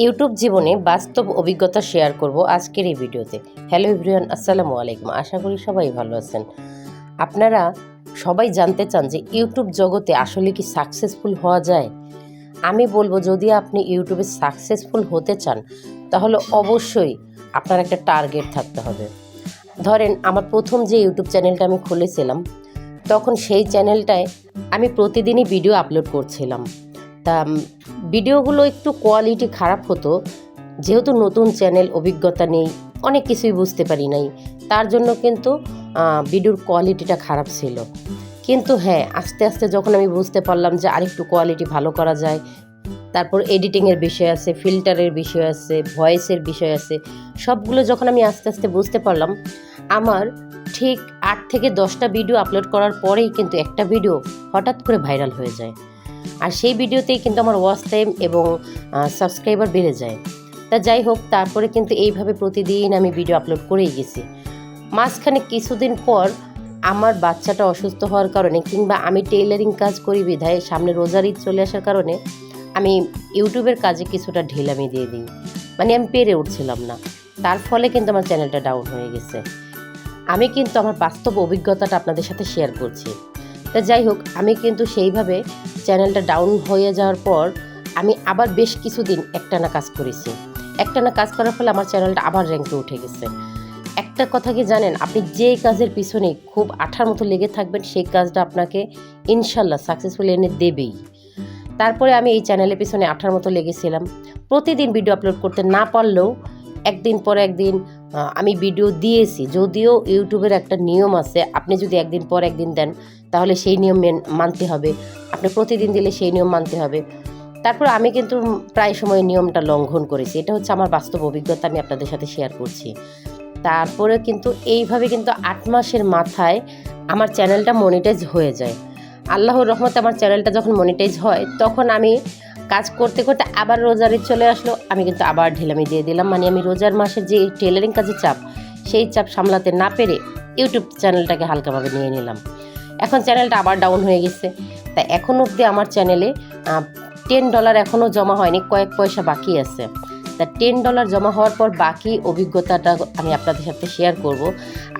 YouTube জীবনে বাস্তব অভিজ্ঞতা শেয়ার করব আজকের এই ভিডিওতে। হ্যালো এভরিওয়ান, আসসালামু আলাইকুম। আশা করি সবাই ভালো আছেন। আপনারা সবাই জানতে চান যে ইউটিউব জগতে আসলে কি সাকসেসফুল হওয়া যায়? আমি বলবো, যদি আপনি ইউটিউবে সাকসেসফুল হতে চান তাহলে অবশ্যই আপনার একটা টার্গেট থাকতে হবে। ধরেন, আমার প্রথম যে ইউটিউব চ্যানেলটা আমি খুলেছিলাম, তখন সেই চ্যানেলটায় আমি প্রতিদিনই ভিডিও আপলোড করছিলাম। তা ভিডিওগুলো একটু কোয়ালিটি খারাপ হতো, যেহেতু নতুন চ্যানেল, অভিজ্ঞতা নেই, অনেক কিছুই বুঝতে পারি নাই, তার জন্য কিন্তু ভিডিওর কোয়ালিটিটা খারাপ ছিল। কিন্তু হ্যাঁ, আস্তে আস্তে যখন আমি বুঝতে পারলাম যে আরেকটু কোয়ালিটি ভালো করা যায়, তারপর এডিটিংয়ের বিষয় আছে, ফিল্টারের বিষয় আছে, ভয়েসের বিষয় আছে, সবগুলো যখন আমি আস্তে আস্তে বুঝতে পারলাম, আমার ঠিক 8 থেকে 10টা ভিডিও আপলোড করার পরেই কিন্তু একটা ভিডিও হঠাৎ করে ভাইরাল হয়ে যায়। আর সেই ভিডিওতেই কিন্তু আমার ওয়াচ টাইম এবং সাবস্ক্রাইবার বেড়ে যায়। তা যাই হোক, তারপরে কিন্তু এইভাবে প্রতিদিন আমি ভিডিও আপলোড করেই গেছি। মাঝখানে কিছুদিন পর আমার বাচ্চাটা অসুস্থ হওয়ার কারণে, কিংবা আমি টেইলারিং কাজ করি বিধায় সামনে রোজার ঈদ চলে আসার কারণে আমি ইউটিউবের কাজে কিছুটা ঢিলামি দিয়ে দিই, মানে আমি পেরে উঠছিলাম না। তার ফলে কিন্তু আমার চ্যানেলটা ডাউন হয়ে গেছে। আমি কিন্তু আমার বাস্তব অভিজ্ঞতাটা আপনাদের সাথে শেয়ার করছি। তা যাই হোক, আমি কিন্তু সেইভাবে চ্যানেলটা ডাউন হয়ে যাওয়ার পর আমি আবার বেশ কিছুদিন একটানা কাজ করেছি। একটানা কাজ করার ফলে আমার চ্যানেলটা আবার র্যাঙ্কে উঠে গেছে। একটা কথা কি জানেন, আপনি যে কাজের পিছনে খুব আঠার মতো লেগে থাকবেন, সেই কাজটা আপনাকে ইনশাল্লাহ সাকসেসফুল এনে দেবেই। তারপরে আমি এই চ্যানেলের পিছনে আঠার মতো লেগেছিলাম। প্রতিদিন ভিডিও আপলোড করতে না পারলেও একদিন পর একদিন আমি ভিডিও দিয়েছি। যদিও ইউটিউবের একটা নিয়ম আছে, আপনি যদি একদিন পর একদিন দেন তাহলে সেই নিয়ম মানতে হবে, আপনি প্রতিদিন দিলে সেই নিয়ম মানতে হবে। তারপর আমি কিন্তু প্রায় সময় নিয়মটা লঙ্ঘন করেছি। এটা হচ্ছে আমার বাস্তব অভিজ্ঞতা, আমি আপনাদের সাথে শেয়ার করছি। তারপরে কিন্তু এইভাবে কিন্তু 8 মাসের মাথায় আমার চ্যানেলটা মনিটাইজ হয়ে যায়। আল্লাহর রহমতে আমার চ্যানেলটা যখন মনিটাইজ হয়, তখন আমি কাজ করতে করতে আবার রোজার ঈদ চলে আসলো, আমি কিন্তু আবার ঢিলামি দিয়ে দিলাম। মানে আমি রোজার মাসের যে টেলারিং কাজের চাপ, সেই চাপ সামলাতে না পেরে ইউটিউব চ্যানেলটাকে হালকাভাবে নিয়ে নিলাম। এখন চ্যানেলটা আবার ডাউন হয়ে গেছে। তাই এখন অবধি আমার চ্যানেলে $10 এখনও জমা হয়নি, কয়েক পয়সা বাকি আছে। তা $10 জমা হওয়ার পর বাকি অভিজ্ঞতাটা আমি আপনাদের সাথে শেয়ার করব।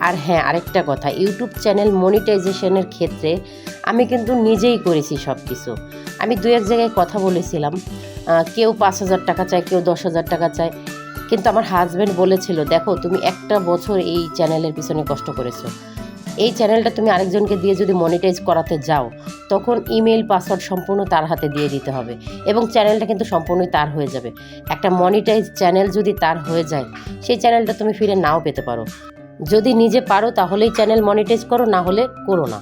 আর হ্যাঁ, আরেকটা কথা, ইউটিউব চ্যানেল মনিটাইজেশনের ক্ষেত্রে আমি কিন্তু নিজেই করেছি সব কিছু। আমি 2-1 জায়গায় কথা বলেছিলাম, কেউ 5,000 টাকা চায়, কেউ 10,000 টাকা চায়। কিন্তু আমার হাজব্যান্ড বলেছিল, দেখো, তুমি একটা বছর এই চ্যানেলের পিছনে কষ্ট করেছো, এই চ্যানেলটা তুমি আরেকজনকে দিয়ে যদি মনিটাইজ করাতে যাও, তখন ইমেল পাসওয়ার্ড সম্পূর্ণ তার হাতে দিয়ে দিতে হবে এবং চ্যানেলটা কিন্তু সম্পূর্ণই তার হয়ে যাবে। একটা মনিটাইজ চ্যানেল যদি তার হয়ে যায়, সেই চ্যানেলটা তুমি ফিরে নাও পেতে পারো। যদি নিজে পারো তাহলেই চ্যানেল মনিটাইজ করো, না হলে করো না।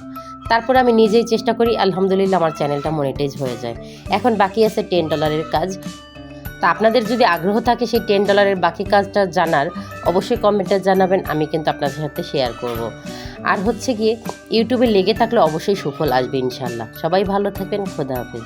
তারপরে আমি নিজেই চেষ্টা করি, আলহামদুলিল্লাহ আমার চ্যানেলটা মনিটাইজ হয়ে যায়। এখন বাকি আছে $10 কাজ। তা আপনাদের যদি আগ্রহ থাকে সেই $10 বাকি কাজটা জানার, অবশ্যই কমেন্টে জানাবেন, আমি কিন্তু আপনাদের সাথে শেয়ার করব। আর হচ্ছে গিয়ে, ইউটিউবে লেগে থাকলে অবশ্যই সুফল আসবে ইনশাল্লাহ। সবাই ভালো থাকবেন, খোদা হাফেজ।